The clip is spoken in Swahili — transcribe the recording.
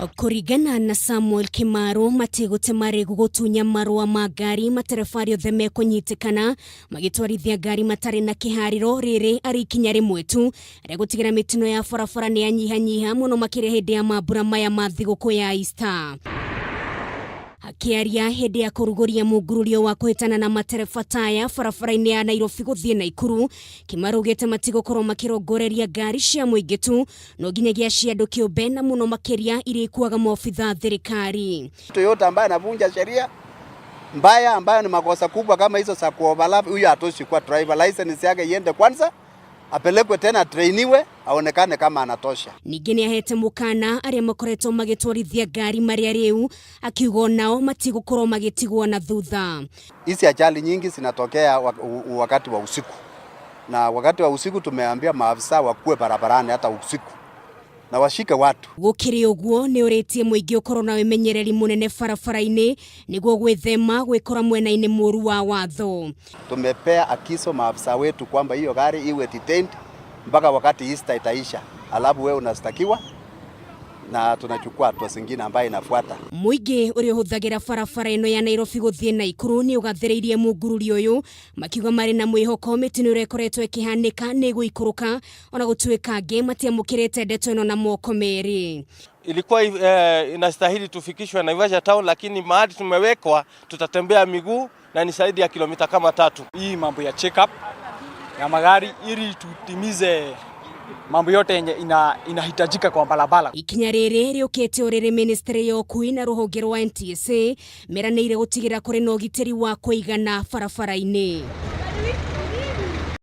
Kurigana na Samuel Kimaru matigute maregu gutunya marua ma ngari matereba othe mekunyitikana magitwarithia ngari matari na kihariro riri arikinya rimwe tu ria gutigira mitino ya barabara ni anyihanyiha muno makire hindi ya mambura maya ma thiguku ya Easter. Akiaria hindi ya kuruguria Mungururio wa kuhitana na matereba taya barabara-ini ya Nairobi guthie Naikuru, Kimaru ugite matigukorwo makirongoreria ngari cia muingi tu no nginyagia cia andu kiumbe na muno makiria irikuaga maofitha thirikari. Mtu yote ambaye anavunja sheria mbaya ambayo ni makosa kubwa kama hizo za kuoverlap, huyu hatoshi kwa driver license yake iende kwanza, apelekwe tena trainiwe aonekane kama anatosha. Ningine ahete mukana aria makoretwo magitwarithia ngari maria riu akiuga nao matigukorwo magitigwo na thutha. Hizi ajali nyingi zinatokea wakati wa usiku, na wakati wa usiku tumeambia maafisa wakuwe barabarani hata usiku na washike watu. Gukiri uguo ni uritie muingi ukorwo na wimenyereri munene barabara-ini niguo gwithema gwikora mwena-ini muru wa watho. Tumepea akiso maafisa wetu kwamba hiyo gari iwe detained mpaka wakati Easter itaisha, alafu wewe unastakiwa na tunachukua hatua zingine ambayo inafuata. Muingi uri huthagira barabara ino ya Nairobi guthie Naikuru ni ugathereirie Mungururio uyu makiuga mari na mwihoko mitino irekoretwo ikihanika ni guikuruka ona gutuika ngi matiamukirite ndeto ino na moko meri. Ilikuwa inastahili tufikishwe Naivasha town, lakini mahali tumewekwa tutatembea miguu na ni zaidi ya kilomita kama 3. Hii mambo ya check up ya magari ili tutimize mambo yote yenye inahitajika kwa barabara. Ikinya riri riukite uriri ministry ya ukui na ruhonge rwa NTSA meranire gutigira kuri na ugitiri wa kuigana barabara-ini.